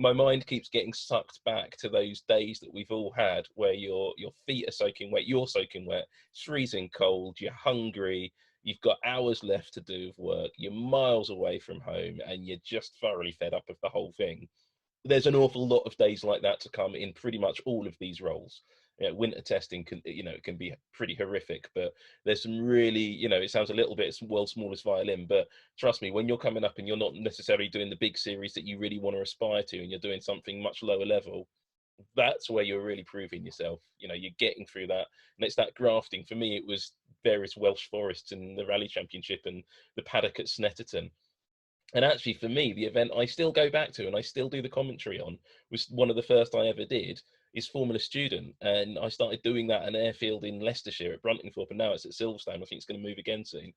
my mind keeps getting sucked back to those days that we've all had where your feet are soaking wet, you're soaking wet, it's freezing cold, you're hungry, you've got hours left to do of work, you're miles away from home, and you're just thoroughly fed up of the whole thing. There's an awful lot of days like that to come in pretty much all of these roles. Winter testing can, it can be pretty horrific, but there's some really, it sounds a little bit world's smallest violin, but trust me, when you're coming up and you're not necessarily doing the big series that you really want to aspire to, and you're doing something much lower level, that's where you're really proving yourself. You're getting through that, and it's that grafting. For me, it was various Welsh forests in the Rally Championship and the paddock at Snetterton. And actually, for me, the event I still go back to and I still do the commentary on was one of the first I ever did is Formula Student. And I started doing that at an airfield in Leicestershire at Bruntingthorpe, and now it's at Silverstone. I think it's going to move again soon.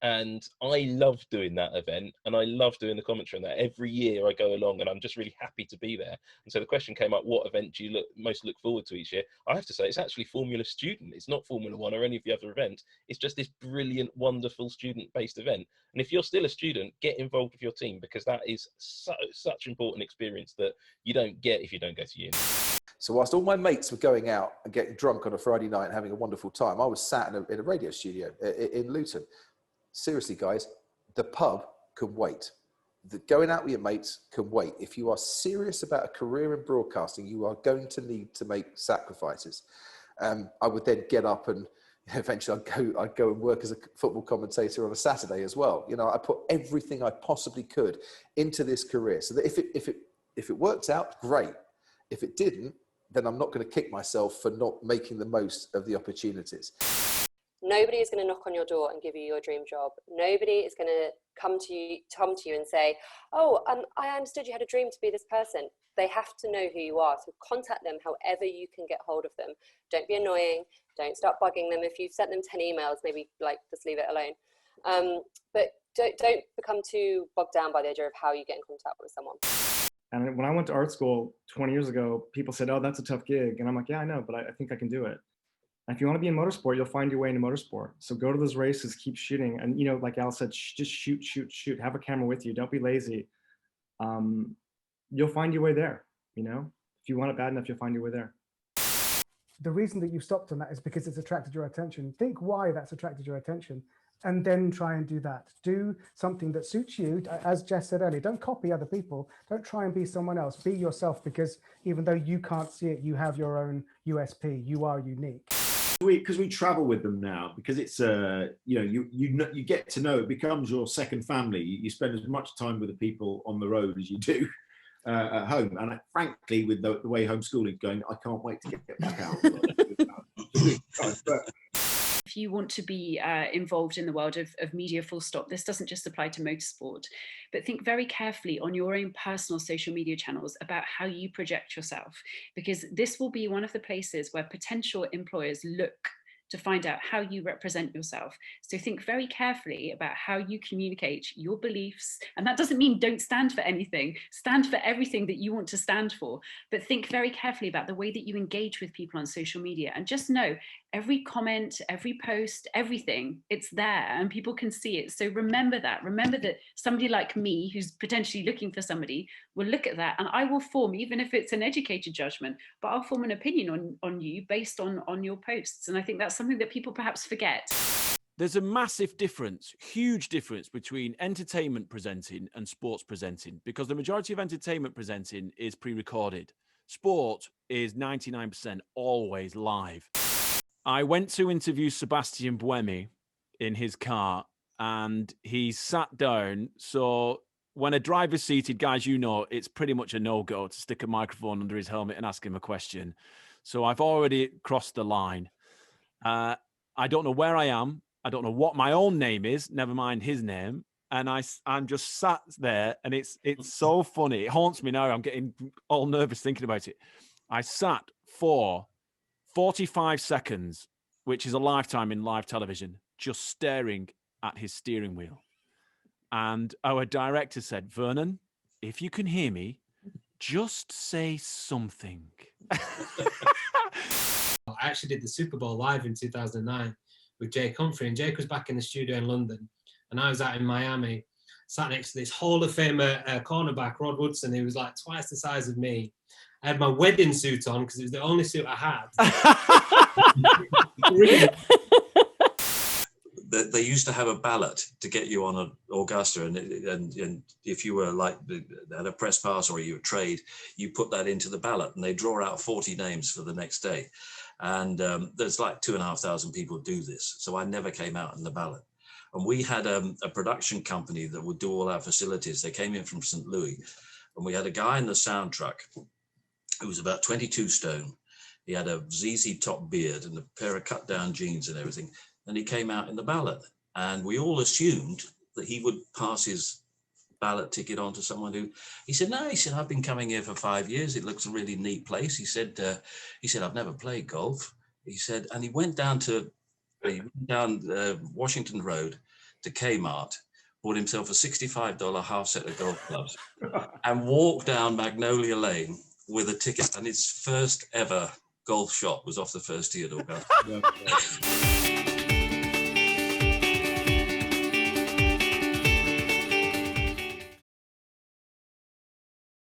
And I love doing that event, and I love doing the commentary on that. Every year I go along, and I'm just really happy to be there. And so the question came up, what event do you most look forward to each year? I have to say it's actually Formula Student. It's not Formula One or any of the other events. It's just this brilliant, wonderful student-based event. And if you're still a student, get involved with your team, because that is such important experience that you don't get if you don't go to uni. So whilst all my mates were going out and getting drunk on a Friday night and having a wonderful time, I was sat in a radio studio in Luton. Seriously, guys, the pub can wait. Going out with your mates can wait. If you are serious about a career in broadcasting, you are going to need to make sacrifices. I would then get up and eventually I'd go and work as a football commentator on a Saturday as well. I put everything I possibly could into this career, so that if it works out, great. If it didn't, then I'm not going to kick myself for not making the most of the opportunities. Nobody is going to knock on your door and give you your dream job. Nobody is going to come to you and say, oh, I understood you had a dream to be this person. They have to know who you are. So contact them however you can get hold of them. Don't be annoying. Don't start bugging them. If you've sent them 10 emails, maybe just leave it alone. But don't become too bogged down by the idea of how you get in contact with someone. And when I went to art school 20 years ago, people said, oh, that's a tough gig. And I'm like, yeah, I know, but I think I can do it. And if you want to be in motorsport, you'll find your way into motorsport. So go to those races, keep shooting. And, like Al said, just shoot. Have a camera with you. Don't be lazy. You'll find your way there, If you want it bad enough, you'll find your way there. The reason that you stopped on that is because it's attracted your attention. Think why that's attracted your attention, and then try and do that. Do something that suits you. As Jess said earlier, don't copy other people. Don't try and be someone else. Be yourself, because even though you can't see it, you have your own USP. You are unique. Because we travel with them now, because it's you get to know, it becomes your second family. You spend as much time with the people on the road as you do at home. And frankly, with the way homeschooling is going, I can't wait to get back out. If you want to be involved in the world of media, full stop, this doesn't just apply to motorsport, but think very carefully on your own personal social media channels about how you project yourself, because this will be one of the places where potential employers look to find out how you represent yourself. So think very carefully about how you communicate your beliefs. And that doesn't mean don't stand for anything. Stand for everything that you want to stand for. But think very carefully about the way that you engage with people on social media. And just know every comment, every post, everything, it's there and people can see it. So remember that. Remember that somebody like me who's potentially looking for somebody will look at that, and I will form, even if it's an educated judgment, but I'll form an opinion on you based on your posts. And I think that's something that people perhaps forget. There's a massive difference, huge difference between entertainment presenting and sports presenting, because the majority of entertainment presenting is pre-recorded. Sport is 99% always live. I went to interview Sebastian Buemi in his car, and he sat down. So when a driver's seated, guys, it's pretty much a no-go to stick a microphone under his helmet and ask him a question. So I've already crossed the line. I don't know where I am. I don't know what my own name is, never mind his name. And I'm just sat there, and it's so funny. It haunts me now. I'm getting all nervous thinking about it. I sat for 45 seconds, which is a lifetime in live television, just staring at his steering wheel. And our director said, Vernon, if you can hear me, just say something. I actually did the Super Bowl live in 2009 with Jake Humphrey, and Jake was back in the studio in London, and I was out in Miami. sat next to this Hall of Famer cornerback, Rod Woodson, who was like twice the size of me. I had my wedding suit on because it was the only suit I had. They used to have a ballot to get you on an Augusta, and if you were like at a press pass or you were trade, you put that into the ballot, and they draw out 40 names for the next day. And there's like 2,500 people do this, so I never came out in the ballot. And we had a production company that would do all our facilities. They came in from St. Louis, and we had a guy in the sound truck who was about 22 stone. He had a ZZ Top beard and a pair of cut down jeans and everything. And he came out in the ballot, and we all assumed that he would pass his ballot ticket on to someone who, he said, no, he said, I've been coming here for 5 years. It looks a really neat place. He said, I've never played golf. He said, and he went down Washington Road to Kmart, bought himself a $65 half set of golf clubs and walked down Magnolia Lane with a ticket. And his first ever golf shot was off the first tee at Augusta.